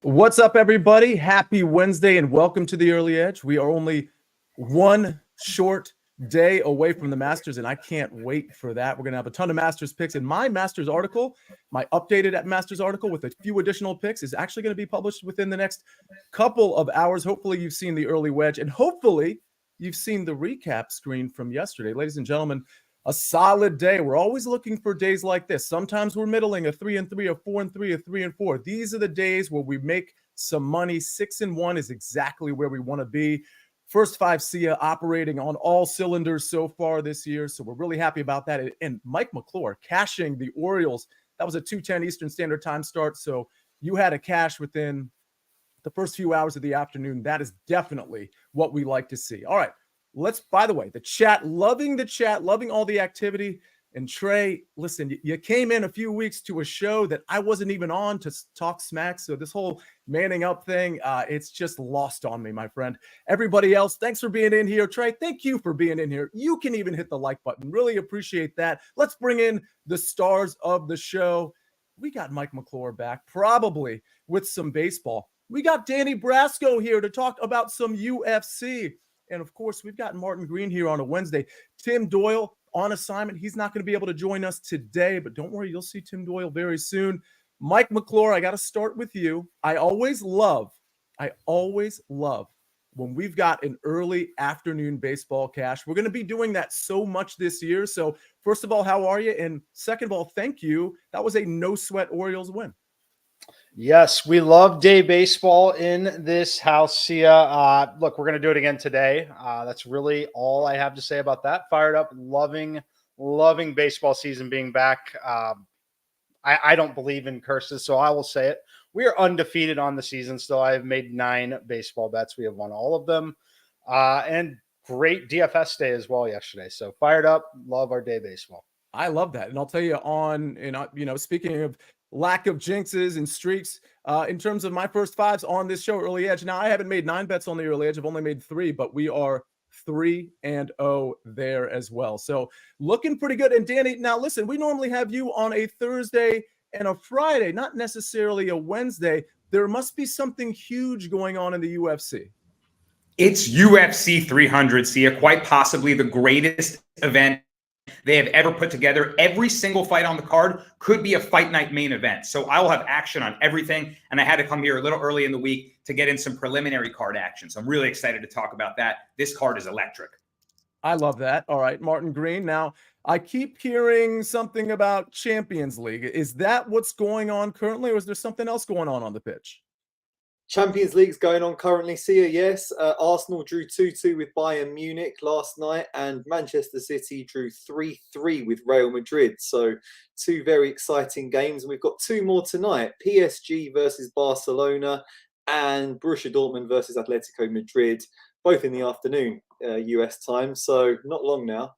What's up, everybody? Happy Wednesday and welcome to the Early Edge. We are only one short day away from the Masters, and I can't wait for that. We're going to have a ton of Masters picks, and my Masters article, my updated Masters article with a few additional picks, is actually going to be published within the next couple of hours. Hopefully, you've seen the early wedge, and hopefully, you've seen the recap screen from yesterday. Ladies and gentlemen, a solid day. We're always looking for days like this. Sometimes we're middling, a 3-3, a 4-3, a 3-4. These are the days where we make some money. 6-1 is exactly where we want to be. First five Sia operating on all cylinders so far this year. So we're really happy about that. And Mike McClure cashing the Orioles. That was a 2:10 Eastern Standard Time start. So you had a cash within the first few hours of the afternoon. That is definitely what we like to see. All right. By the way, the chat, loving all the activity. And Trey, listen, you came in a few weeks to a show that I wasn't even on to talk smack. So this whole manning up thing, it's just lost on me, my friend. Everybody else, thanks for being in here. Trey, thank you for being in here. You can even hit the like button. Really appreciate that. Let's bring in the stars of the show. We got Mike McClure back, probably with some baseball. We got Danny Brasco here to talk about some UFC. And, of course, we've got Martin Green here on a Wednesday. Tim Doyle on assignment. He's not going to be able to join us today, but don't worry, you'll see Tim Doyle very soon. Mike McClure, I got to start with you. I always love when we've got an early afternoon baseball cash. We're going to be doing that so much this year. So, first of all, how are you? And second of all, thank you. That was a no-sweat Orioles win. Yes, we love day baseball in this house, Sia. Look, we're going to do it again today. That's really all I have to say about that. Fired up, loving baseball season being back. I don't believe in curses, so I will say it. We are undefeated on the season still. I have made 9 baseball bets. We have won all of them. And great DFS day as well yesterday. So fired up, love our day baseball. I love that. And I'll tell you speaking of lack of jinxes and streaks, in terms of my first fives on this show, Early Edge. Now, I haven't made 9 bets on the Early Edge. I've only made 3, but we are 3-0 there as well. So looking pretty good. And Danny, now listen, we normally have you on a Thursday and a Friday, not necessarily a Wednesday. There must be something huge going on in the UFC. It's UFC 300, Sia, quite possibly the greatest event they have ever put together. Every single fight on the card could be a fight night main event. So I will have action on everything. And I had to come here a little early in the week to get in some preliminary card action. So I'm really excited to talk about that. This card is electric. I love that. All right, Martin Green. Now, I keep hearing something about Champions League. Is that what's going on currently, or is there something else going on the pitch? Champions League's going on currently, Sia, yes. Arsenal drew 2-2 with Bayern Munich last night, and Manchester City drew 3-3 with Real Madrid. So 2 very exciting games. And we've got 2 more tonight, PSG versus Barcelona and Borussia Dortmund versus Atletico Madrid, both in the afternoon, US time. So not long now.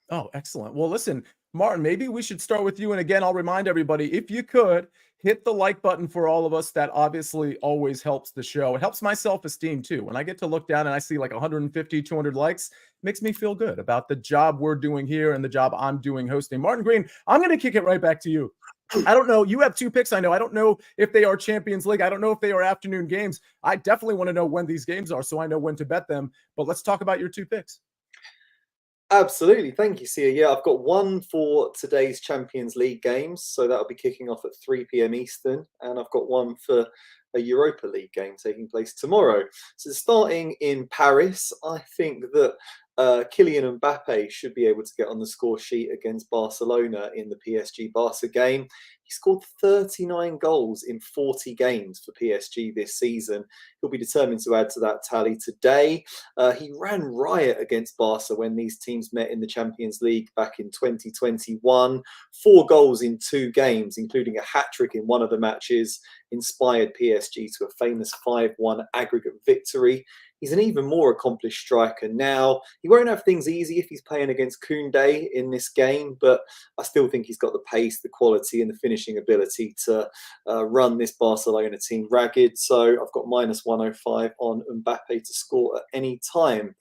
Oh, excellent. Well, listen, Martin, maybe we should start with you. And again, I'll remind everybody, if you could, hit the like button for all of us. That obviously always helps the show. It helps my self-esteem too. When I get to look down and I see like 150, 200 likes, it makes me feel good about the job we're doing here and the job I'm doing hosting. Martin Green, I'm going to kick it right back to you. I don't know. You have 2 picks. I know. I don't know if they are Champions League. I don't know if they are afternoon games. I definitely want to know when these games are so I know when to bet them. But let's talk about your 2 picks. Absolutely. Thank you, Sia. Yeah, I've got one for today's Champions League games. So that'll be kicking off at 3 p.m. Eastern. And I've got one for a Europa League game taking place tomorrow. So starting in Paris, I think that Kylian Mbappe should be able to get on the score sheet against Barcelona in the PSG-Barca game. He scored 39 goals in 40 games for PSG this season. He'll be determined to add to that tally today. He ran riot against Barca when these teams met in the Champions League back in 2021. 4 goals in 2 games, including a hat-trick in one of the matches, inspired PSG to a famous 5-1 aggregate victory. He's an even more accomplished striker now. He won't have things easy if he's playing against Koundé in this game, but I still think he's got the pace, the quality and the finishing ability to run this Barcelona team ragged. So I've got -105 on Mbappe to score at any time.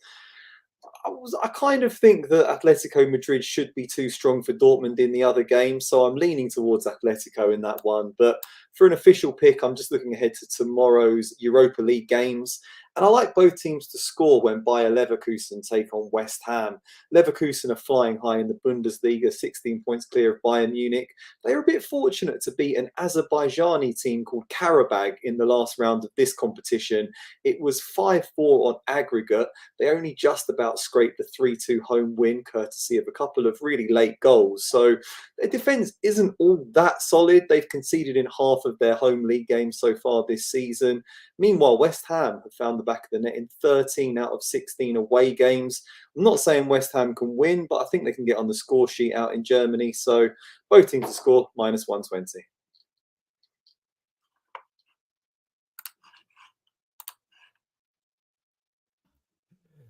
I kind of think that Atletico Madrid should be too strong for Dortmund in the other game, so I'm leaning towards Atletico in that one. But for an official pick, I'm just looking ahead to tomorrow's Europa League games. And I like both teams to score when Bayer Leverkusen take on West Ham. Leverkusen are flying high in the Bundesliga, 16 points clear of Bayern Munich. They were a bit fortunate to beat an Azerbaijani team called Karabag in the last round of this competition. It was 5-4 on aggregate. They only just about scraped the 3-2 home win, courtesy of a couple of really late goals. So their defence isn't all that solid. They've conceded in half of their home league games so far this season. Meanwhile, West Ham have found the back of the net in 13 out of 16 away games. I'm not saying West Ham can win, but I think they can get on the score sheet out in Germany. So both teams to score, -120.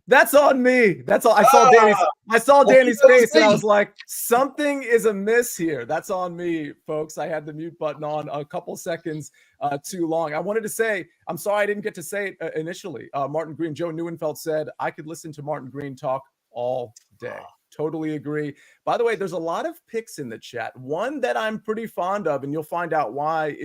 That's on me. That's all. I saw Danny's face and I was like, something is amiss here. That's on me, folks. I had the mute button on a couple seconds too long. I wanted to say, I'm sorry I didn't get to say it initially. Martin Green, Joe Neuenfeld said, I could listen to Martin Green talk all day. Totally agree. By the way, there's a lot of picks in the chat. One that I'm pretty fond of, and you'll find out why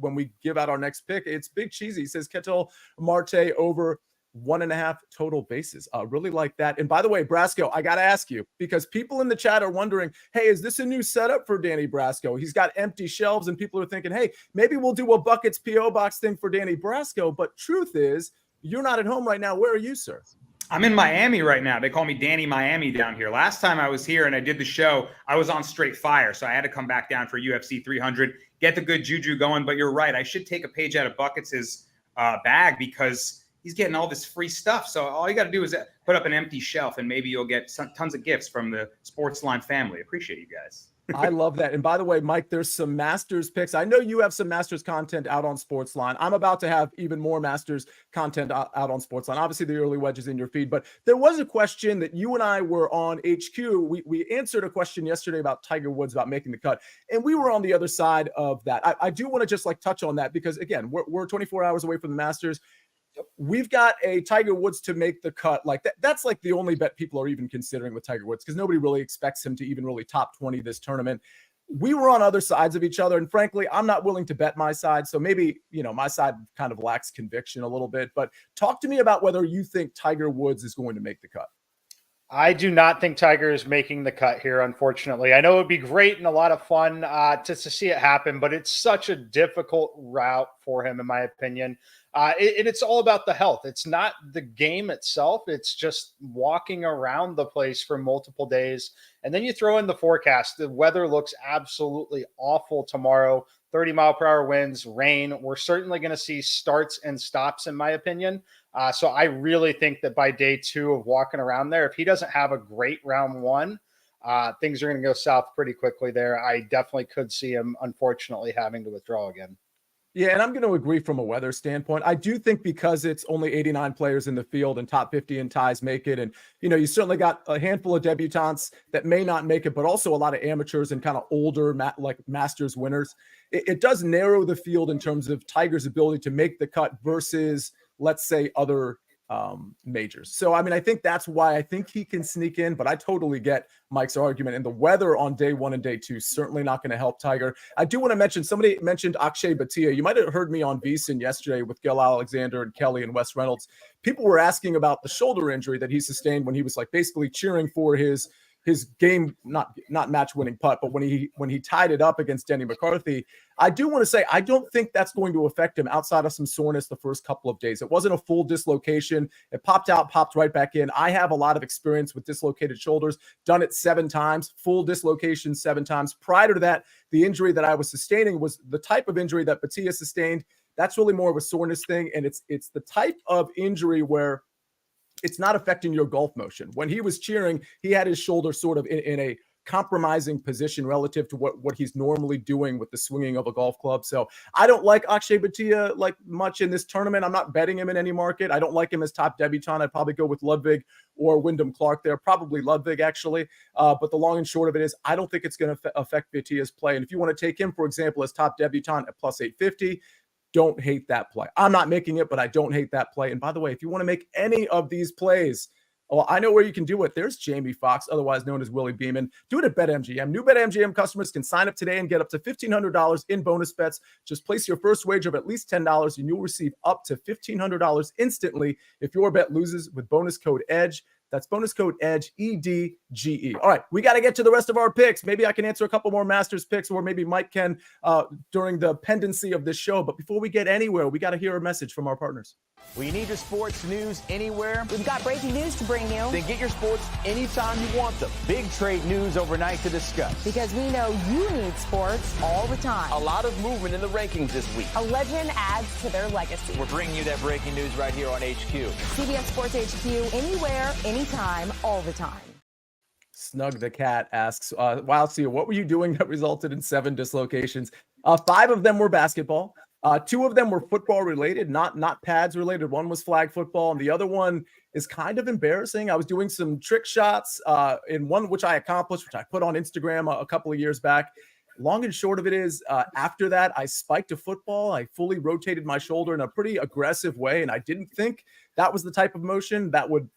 when we give out our next pick. It's Big Cheesy. He says Ketel Marte over 1.5 total bases. Really like that. And by the way, Brasco, I got to ask you, because people in the chat are wondering, hey, is this a new setup for Danny Brasco? He's got empty shelves and people are thinking, hey, maybe we'll do a Buckets P.O. Box thing for Danny Brasco. But truth is, you're not at home right now. Where are you, sir? I'm in Miami right now. They call me Danny Miami down here. Last time I was here and I did the show, I was on straight fire. So I had to come back down for UFC 300, get the good juju going. But you're right. I should take a page out of Buckets' bag because he's getting all this free stuff. So all you got to do is put up an empty shelf and maybe you'll get tons of gifts from the SportsLine family. Appreciate you guys. I love that. And by the way, Mike, there's some Masters picks. I know you have some Masters content out on SportsLine. I'm about to have even more Masters content out on SportsLine. Obviously, the early wedge is in your feed, but there was a question that you and I were on HQ. We answered a question yesterday about Tiger Woods, about making the cut, and we were on the other side of that. I do want to just touch on that because, again, we're 24 hours away from the Masters. We've got a Tiger Woods to make the cut. Like that's like the only bet people are even considering with Tiger Woods because nobody really expects him to even really top 20 this tournament. We were on other sides of each other, and frankly, I'm not willing to bet my side. So maybe, my side kind of lacks conviction a little bit. But talk to me about whether you think Tiger Woods is going to make the cut. I do not think Tiger is making the cut here, unfortunately. I know it would be great and a lot of fun to see it happen, but it's such a difficult route for him, in my opinion. It's all about the health. It's not the game itself. It's just walking around the place for multiple days. And then you throw in the forecast. The weather looks absolutely awful tomorrow. 30-mile-per-hour winds, rain. We're certainly going to see starts and stops, in my opinion. So I really think that by day 2 of walking around there, if he doesn't have a great round 1, things are going to go south pretty quickly there. I definitely could see him, unfortunately, having to withdraw again. Yeah, and I'm going to agree from a weather standpoint. I do think because it's only 89 players in the field and top 50 and ties make it. And, you certainly got a handful of debutantes that may not make it, but also a lot of amateurs and kind of older, like Masters winners. It does narrow the field in terms of Tiger's ability to make the cut versus, let's say, other majors. So, I think that's why I think he can sneak in, but I totally get Mike's argument. And the weather on day 1 and day 2 certainly not going to help Tiger. I do want to mention, somebody mentioned Akshay Bhatia. You might have heard me on VSiN yesterday with Gil Alexander and Kelly and Wes Reynolds. People were asking about the shoulder injury that he sustained when he was basically cheering for his game, not match winning putt, but when he tied it up against Denny McCarthy. I do want to say, I don't think that's going to affect him outside of some soreness the first couple of days. It wasn't a full dislocation. It popped out, popped right back in. I have a lot of experience with dislocated shoulders, done it 7 times, full dislocation 7 times. Prior to that, the injury that I was sustaining was the type of injury that Bhatia sustained. That's really more of a soreness thing. And it's the type of injury where it's not affecting your golf motion. When he was cheering, he had his shoulder sort of in a compromising position relative to what he's normally doing with the swinging of a golf club. So I don't like Akshay Bhatia much in this tournament. I'm not betting him in any market. I don't like him as top debutant. I'd probably go with Ludwig or Wyndham Clark there. Probably Ludwig, actually. But the long and short of it is I don't think it's going to affect Bhatia's play. And if you want to take him, for example, as top debutant at plus 850, don't hate that play. I'm not making it, but I don't hate that play. And by the way, if you want to make any of these plays Well, I know where you can do it. There's Jamie Foxx, otherwise known as Willie Beeman. Do it at BetMGM. New BetMGM customers can sign up today and get up to $1,500 in bonus bets. Just place your first wager of at least $10 and you'll receive up to $1,500 instantly if your bet loses with bonus code EDGE. That's bonus code EDGE, EDGE. All right, we got to get to the rest of our picks. Maybe I can answer a couple more Masters picks, or maybe Mike can during the pendency of this show. But before we get anywhere, we got to hear a message from our partners. We need your sports news anywhere. We've got breaking news to bring you. Then get your sports anytime you want them. Big trade news overnight to discuss. Because we know you need sports all the time. A lot of movement in the rankings this week. A legend adds to their legacy. We're bringing you that breaking news right here on HQ. CBS Sports HQ, anywhere, anytime, all the time. Snug the Cat asks, wow, Sia, what were you doing that resulted in 7 dislocations? 5 of them were basketball. 2 of them were football related, not pads related. One was flag football, and the other one is kind of embarrassing. I was doing some trick shots in one, which I accomplished, which I put on Instagram a couple of years back. Long and short of it is, after that, I spiked a football. I fully rotated my shoulder in a pretty aggressive way, and I didn't think that was the type of motion that would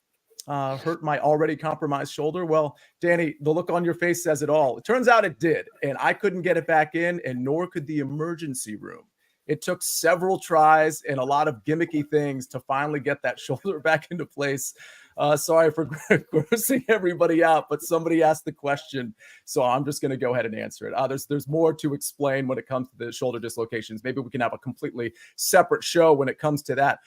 hurt my already compromised shoulder. Well, Danny, the look on your face says it all. It turns out it did, and I couldn't get it back in, and nor could the emergency room. It took several tries and a lot of gimmicky things to finally get that shoulder back into place. Sorry for grossing everybody out, but somebody asked the question, so I'm just going to go ahead and answer it. There's more to explain when it comes to the shoulder dislocations. Maybe we can have a completely separate show when it comes to that.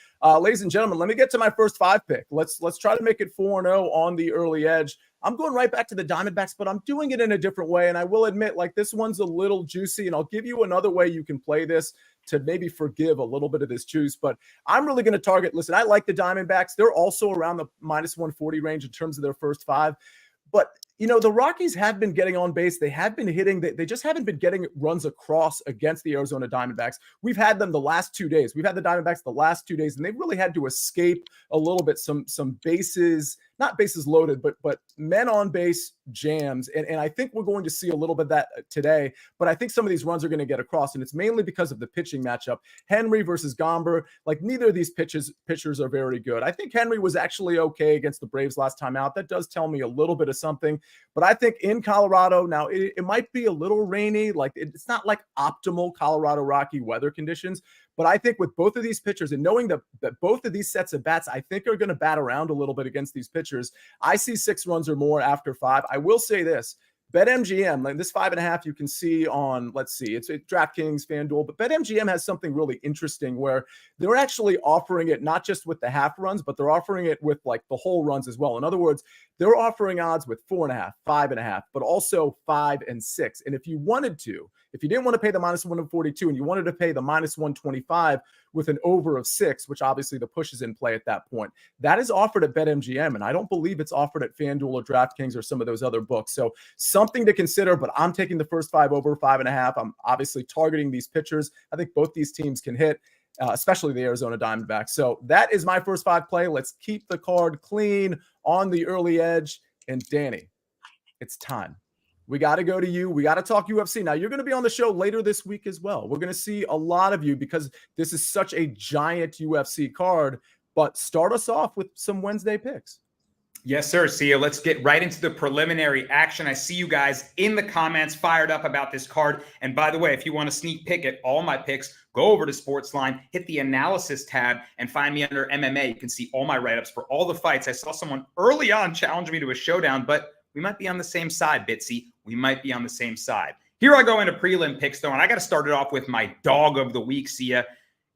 Ladies and gentlemen, let me get to my first 5 pick. Let's try to make it 4-0 on the early edge. I'm going right back to the Diamondbacks, but I'm doing it in a different way. And I will admit, like, this one's a little juicy, and I'll give you another way you can play this to maybe forgive a little bit of this juice. But I'm really going to target, listen, I like the Diamondbacks. They're also around the minus 140 range in terms of their first 5. But, you know, the Rockies have been getting on base. They have been hitting. They just haven't been getting runs across against the Arizona Diamondbacks. We've had them the last 2 days. We've had the Diamondbacks the last 2 days, and they've really had to escape a little bit some bases, not bases loaded, but men on base jams. And I think we're going to see a little bit of that today. But I think some of these runs are going to get across, and it's mainly because of the pitching matchup. Henry versus Gomber, like, neither of these pitchers are very good. I think Henry was actually okay against the Braves last time out. That does tell me a little bit of something. But I think in Colorado, now it might be a little rainy. Like, it's not like optimal Colorado Rocky weather conditions. But I think with both of these pitchers and knowing that both of these sets of bats, I think are going to bat around a little bit against these pitchers. I see 6 runs or more after 5. I will say this. BetMGM, like this 5.5, you can see on, let's see, it's DraftKings, FanDuel, but BetMGM has something really interesting where they're actually offering it not just with the half runs, but they're offering it with like the whole runs as well. In other words, they're offering odds with 4.5, 5.5, but also 5 and 6. And if you wanted to, if you didn't want to pay the minus 142 and you wanted to pay the minus 125 with an over of 6, which obviously the push is in play at that point, that is offered at BetMGM. And I don't believe it's offered at FanDuel or DraftKings or some of those other books. So something to consider, but I'm taking the first 5 over 5.5. I'm obviously targeting these pitchers. I think both these teams can hit, especially the Arizona Diamondbacks. So that is my first 5 play. Let's keep the card clean on the early edge. And Danny, it's time. We got to go to you. We got to talk UFC. Now, you're going to be on the show later this week as well. We're going to see a lot of you because this is such a giant UFC card. But start us off with some Wednesday picks. Yes, sir. Sia, let's get right into the preliminary action. I see you guys in the comments fired up about this card. And by the way, if you want to sneak peek at all my picks, go over to SportsLine, hit the analysis tab, and find me under MMA. You can see all my write-ups for all the fights. I saw someone early on challenge me to a showdown, but we might be on the same side, Bitsy. We might be on the same side. Here I go into prelim picks, though, and I got to start it off with my dog of the week, Sia.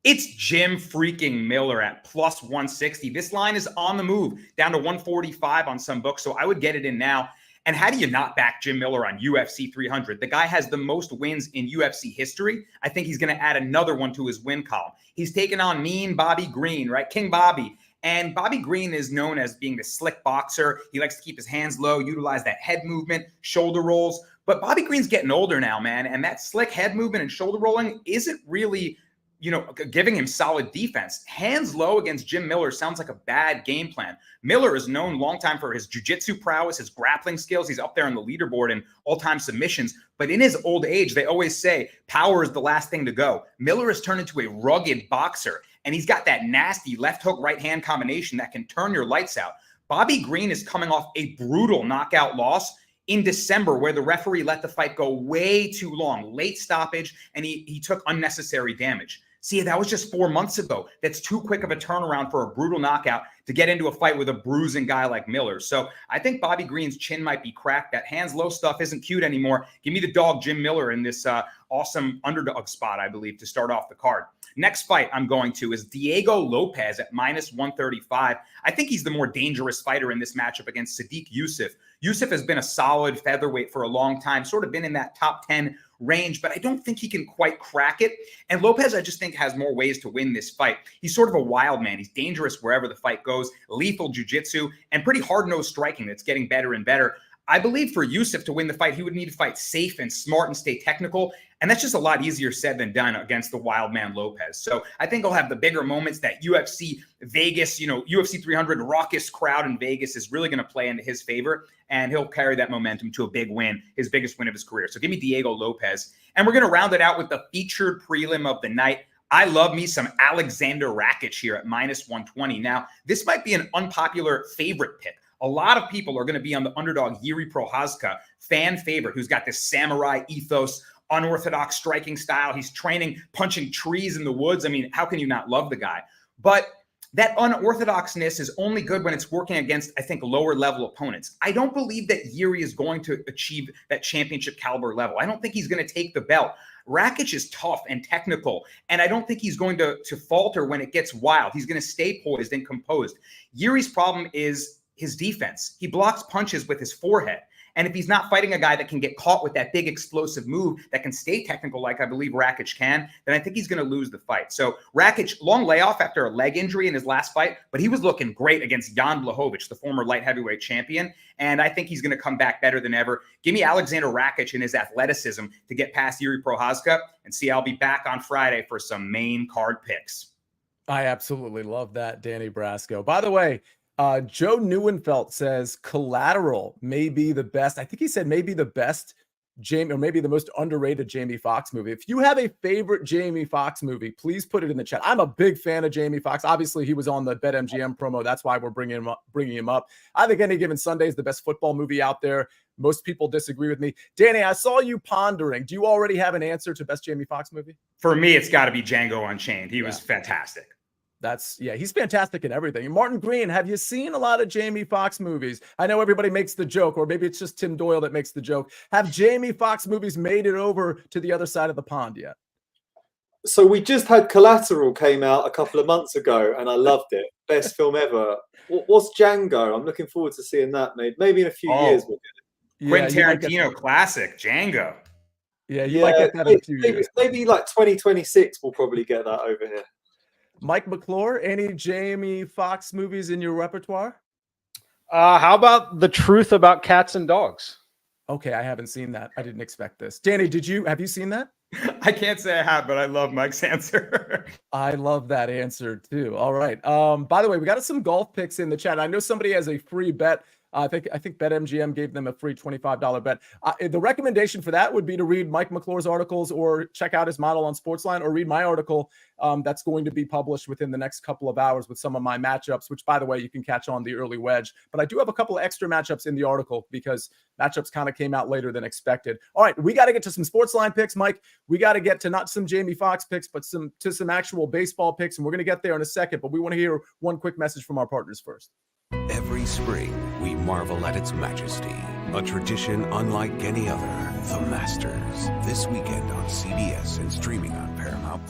It's Jim freaking Miller at plus 160. This line is on the move, down to 145 on some books, so I would get it in now. And how do you not back Jim Miller on UFC 300? The guy has the most wins in UFC history. I think he's going to add another one to his win column. He's taken on mean Bobby Green, right? King Bobby. And Bobby Green is known as being the slick boxer. He likes to keep his hands low, utilize that head movement, shoulder rolls. But Bobby Green's getting older now, man. And that slick head movement and shoulder rolling isn't really, giving him solid defense. Hands low against Jim Miller sounds like a bad game plan. Miller is known long time for his jiu-jitsu prowess, his grappling skills. He's up there on the leaderboard in all-time submissions. But in his old age, they always say power is the last thing to go. Miller has turned into a rugged boxer. And he's got that nasty left hook, right hand combination that can turn your lights out. Bobby Green is coming off a brutal knockout loss in December, where the referee let the fight go way too long, late stoppage, and he took unnecessary damage. See, that was just 4 months ago. That's too quick of a turnaround for a brutal knockout to get into a fight with a bruising guy like Miller. So I think Bobby Green's chin might be cracked. That hands low stuff isn't cute anymore. Give me the dog, Jim Miller, in this awesome underdog spot, I believe, to start off the card. Next fight I'm going to is Diego Lopez at -135. I think he's the more dangerous fighter in this matchup against Sadiq Youssef. Youssef has been a solid featherweight for a long time, sort of been in that top 10 range, but I don't think he can quite crack it. And Lopez, I just think, has more ways to win this fight. He's sort of a wild man. He's dangerous wherever the fight goes, lethal jiu-jitsu, and pretty hard-nosed striking that's getting better and better. I believe for Youssef to win the fight, he would need to fight safe and smart and stay technical. And that's just a lot easier said than done against the wild man Lopez. So I think he'll have the bigger moments. That UFC Vegas, UFC 300 raucous crowd in Vegas is really going to play into his favor. And he'll carry that momentum to a big win, his biggest win of his career. So give me Diego Lopez. And we're going to round it out with the featured prelim of the night. I love me some Alexander Rakic here at -120. Now, this might be an unpopular favorite pick. A lot of people are going to be on the underdog Jiri Prochazka, fan favorite, who's got this samurai ethos, unorthodox striking style. He's training, punching trees in the woods. I mean, how can you not love the guy? But that unorthodoxness is only good when it's working against, I think, lower level opponents. I don't believe that Jiri is going to achieve that championship caliber level. I don't think he's going to take the belt. Rakic is tough and technical, and I don't think he's going to falter when it gets wild. He's going to stay poised and composed. Yuri's problem is his defense. He blocks punches with his forehead. And if he's not fighting a guy that can get caught with that big explosive move that can stay technical like I believe Rakic can, then I think he's going to lose the fight. So Rakic, long layoff after a leg injury in his last fight, but he was looking great against Jan Blachowicz, the former light heavyweight champion. And I think he's going to come back better than ever. Give me Alexander Rakic and his athleticism to get past Jiri Prochazka, and see, I'll be back on Friday for some main card picks. I absolutely love that, Danny Brasco. By the way, Joe Neuenfeld says Collateral may be the best. I think he said maybe the best Jamie, or maybe the most underrated Jamie Foxx movie. If you have a favorite Jamie Foxx movie, please put it in the chat. I'm a big fan of Jamie Foxx. Obviously, he was on the BetMGM promo. That's why we're bringing him up. I think Any Given Sunday is the best football movie out there. Most people disagree with me. Danny, I saw you pondering. Do you already have an answer to best Jamie Foxx movie? For me, it's got to be Django Unchained. He was fantastic. He's fantastic in everything. And Martin Green, have you seen a lot of Jamie Foxx movies? I know everybody makes the joke, or maybe it's just Tim Doyle that makes the joke. Have Jamie Foxx movies made it over to the other side of the pond yet? So we just had Collateral came out a couple of months ago, and I loved it. Best film ever. What's Django? I'm looking forward to seeing that made. Maybe in a few years we'll get it. Quentin Tarantino classic, Django. Yeah, you might get that in a few years. Maybe like 2026 we'll probably get that over here. Mike McClure, any Jamie Foxx movies in your repertoire? How about The Truth About Cats and Dogs? Okay, I haven't seen that. I didn't expect this. Danny, have you seen that? I can't say I have, but I love Mike's answer. I love that answer too. All right. By the way, we got some golf picks in the chat. I know somebody has a free bet. I think BetMGM gave them a free $25 bet. The recommendation for that would be to read Mike McClure's articles, or check out his model on SportsLine, or read my article that's going to be published within the next couple of hours with some of my matchups, which, by the way, you can catch on the early wedge. But I do have a couple of extra matchups in the article because matchups kind of came out later than expected. All right, we got to get to some SportsLine picks, Mike. We got to get to not some Jamie Foxx picks, but some actual baseball picks, and we're going to get there in a second. But we want to hear one quick message from our partners first. Every spring, we marvel at its majesty. A tradition unlike any other. The Masters. This weekend on CBS and streaming on Paramount+.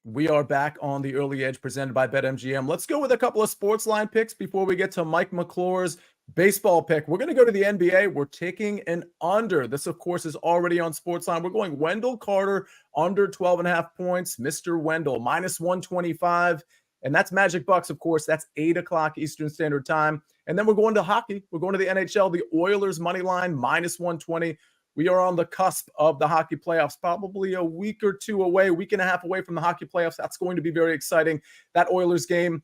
We are back on the Early Edge presented by BetMGM. Let's go with a couple of SportsLine picks before we get to Mike McClure's baseball pick. We're going to go to the NBA. We're taking an under. This, of course, is already on SportsLine. We're going Wendell Carter under 12.5 points. Mr. Wendell, -125. And that's Magic Bucks, of course. That's 8 o'clock Eastern Standard Time. And then we're going to hockey. We're going to the NHL. The Oilers money line, -120. We are on the cusp of the hockey playoffs, probably a week or two away, week and a half away from the hockey playoffs. That's going to be very exciting. That Oilers game,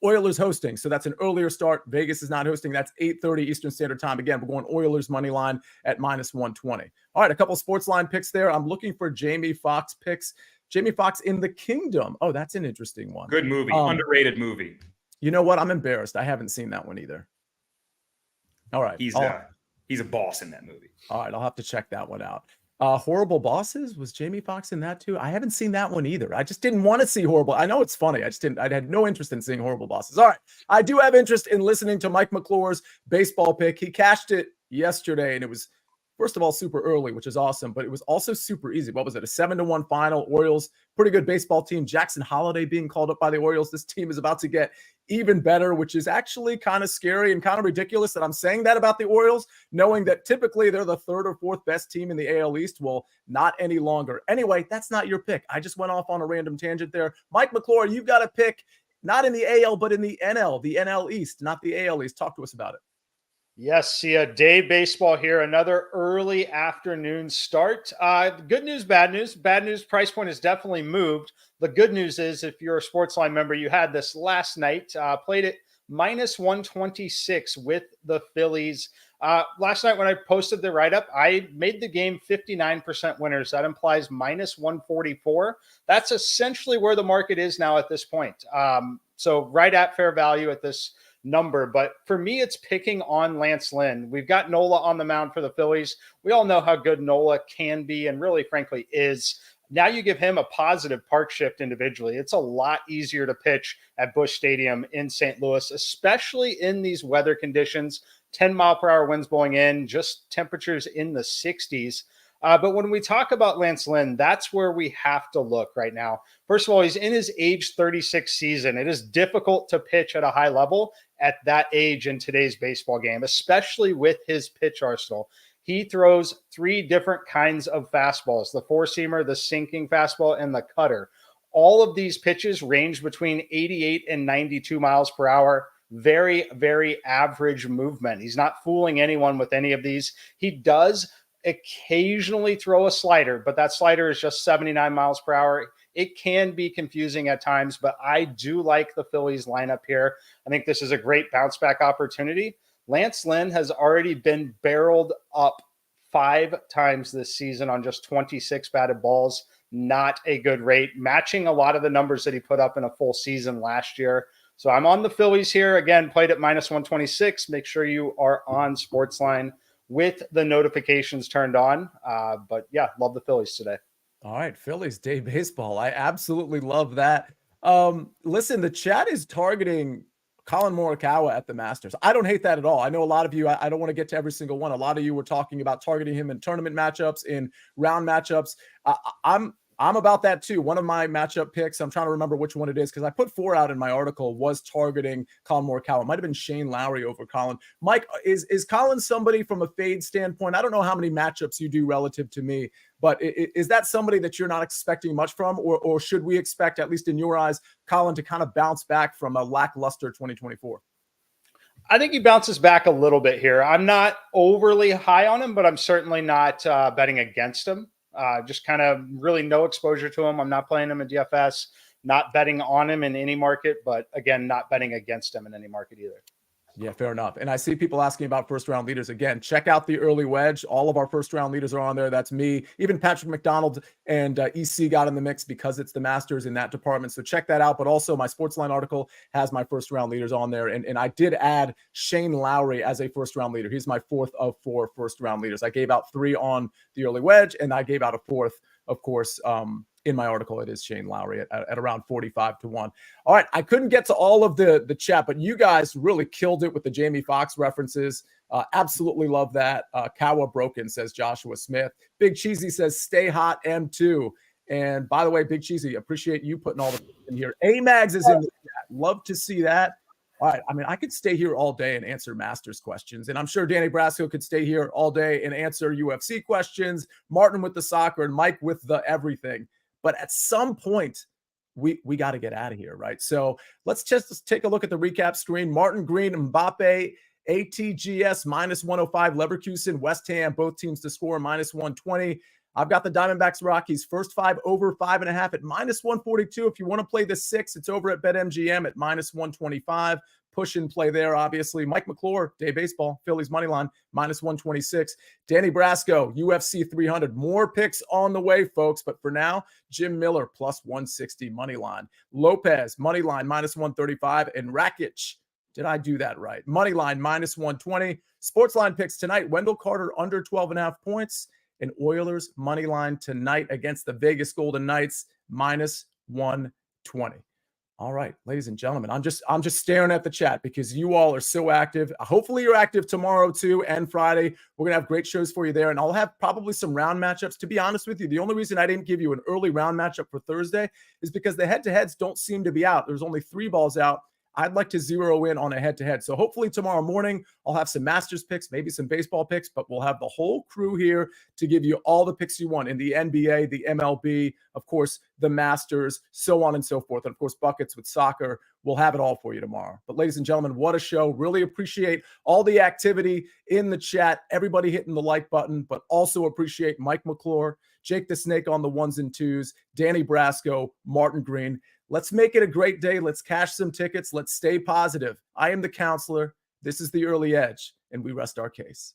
Oilers hosting. So that's an earlier start. Vegas is not hosting. That's 8:30 Eastern Standard Time. Again, we're going Oilers money line at -120. All right, a couple SportsLine picks there. I'm looking for Jamie Foxx picks. Jamie Foxx in the Kingdom. Oh, that's an interesting one. Good movie. Underrated movie. You know what? I'm embarrassed. I haven't seen that one either. All right. He's a boss in that movie. All right. I'll have to check that one out. Horrible Bosses, was Jamie Foxx in that too? I haven't seen that one either. I just didn't want to see Horrible. I know it's funny. I had no interest in seeing Horrible Bosses. All right. I do have interest in listening to Mike McClure's baseball pick. He cashed it yesterday, and it was, first of all, super early, which is awesome, but it was also super easy. What was it? A 7-1 final. Orioles, pretty good baseball team. Jackson Holiday being called up by the Orioles. This team is about to get even better, which is actually kind of scary and kind of ridiculous that I'm saying that about the Orioles, knowing that typically they're the third or fourth best team in the AL East. Well, not any longer. Anyway, that's not your pick. I just went off on a random tangent there. Mike McClure, you've got a pick, not in the AL, but in the NL East, not the AL East. Talk to us about it. Yes, Sia, day baseball here. Another early afternoon start. Good news, bad news. Bad news, price point has definitely moved. The good news is, if you're a SportsLine member, you had this last night. Played it minus 126 with the Phillies. Last night when I posted the write-up, I made the game 59% winners. That implies minus 144. That's essentially where the market is now at this point. So right at fair value at this number. But for me, it's picking on Lance Lynn. We've got Nola on the mound for the Phillies. We all know how good Nola can be and really, frankly, is. Now you give him a positive park shift individually. It's a lot easier to pitch at Busch Stadium in St. Louis, especially in these weather conditions. 10-mile-per-hour winds blowing in, just temperatures in the 60s. But when we talk about Lance Lynn, that's where we have to look right now. First of all, he's in his age 36 season. It is difficult to pitch at a high level at that age in today's baseball game, especially with his pitch arsenal. He throws 3 different kinds of fastballs: the four-seamer, the sinking fastball, and the cutter. All of these pitches range between 88 and 92 miles per hour. Very, very average movement. He's not fooling anyone with any of these. He does occasionally throw a slider, but that slider is just 79 miles per hour. It can be confusing at times, but I do like the Phillies lineup here. I think this is a great bounce back opportunity. Lance Lynn has already been barreled up 5 times this season on just 26 batted balls. Not a good rate, matching a lot of the numbers that he put up in a full season last year. So I'm on the Phillies here. Again, played at minus 126. Make sure you are on SportsLine with the notifications turned on. But yeah, love the Phillies today. All right, Phillies day baseball. I absolutely love that. Listen, the chat is targeting Colin Morikawa at the Masters. I don't hate that at all. I know a lot of you, I don't want to get to every single one. A lot of you were talking about targeting him in tournament matchups, in round matchups. I'm about that too. One of my matchup picks, I'm trying to remember which one it is because I put 4 out in my article, was targeting Colin Morikawa. It might have been Shane Lowry over Colin. Mike, is Colin somebody from a fade standpoint? I don't know how many matchups you do relative to me, but is that somebody that you're not expecting much from, or should we expect, at least in your eyes, Colin to kind of bounce back from a lackluster 2024? I think he bounces back a little bit here. I'm not overly high on him, but I'm certainly not betting against him. Just kind of really no exposure to him. I'm not playing him in DFS, not betting on him in any market, but again, not betting against him in any market either. Yeah, fair enough. And I see people asking about first-round leaders. Again, check out the early wedge. All of our first-round leaders are on there. That's me. Even Patrick McDonald and EC got in the mix because it's the Masters in that department. So check that out. But also my SportsLine article has my first-round leaders on there. And I did add Shane Lowry as a first-round leader. He's my 4th of 4 first-round leaders. I gave out 3 on the early wedge, and I gave out a 4th, of course, in my article. It is Shane Lowry at around 45 to 1. All right. I couldn't get to all of the chat, but you guys really killed it with the Jamie Foxx references. Absolutely love that. Kawa Broken, says Joshua Smith. Big Cheesy says, stay hot, M2. And by the way, Big Cheesy, appreciate you putting all the in here. A-Mags is in the chat. Love to see that. All right. I mean, I could stay here all day and answer Masters questions, and I'm sure Danny Brasco could stay here all day and answer UFC questions, Martin with the soccer, and Mike with the everything. But at some point, we got to get out of here, right? So let's just take a look at the recap screen. Martin Green, Mbappe, ATGS minus 105, Leverkusen, West Ham, both teams to score minus 120. I've got the Diamondbacks Rockies first 5 over 5.5 at minus 142. If you want to play the 6, it's over at BetMGM at minus 125. push and play there, obviously. Mike McClure, day baseball, Phillies money line, -126. Danny Brasco, UFC 300. More picks on the way, folks. But for now, Jim Miller, +160 money line. Lopez, money line, -135. And Rakic, did I do that right? Money line, -120. SportsLine picks tonight. Wendell Carter, under 12.5 points. And Oilers, money line tonight against the Vegas Golden Knights, -120. All right, ladies and gentlemen, I'm just staring at the chat because you all are so active. Hopefully you're active tomorrow too and Friday. We're going to have great shows for you there, and I'll have probably some round matchups. To be honest with you, the only reason I didn't give you an early round matchup for Thursday is because the head-to-heads don't seem to be out. There's only 3 balls out. I'd like to zero in on a head-to-head. So hopefully tomorrow morning, I'll have some Masters picks, maybe some baseball picks, but we'll have the whole crew here to give you all the picks you want in the NBA, the MLB, of course, the Masters, so on and so forth. And of course, buckets with soccer. We'll have it all for you tomorrow. But ladies and gentlemen, what a show. Really appreciate all the activity in the chat, everybody hitting the like button, but also appreciate Mike McClure, Jake the Snake on the 1s and 2s, Danny Brasco, Martin Green. Let's make it a great day. Let's cash some tickets. Let's stay positive. I am the counselor. This is the Early Edge, and we rest our case.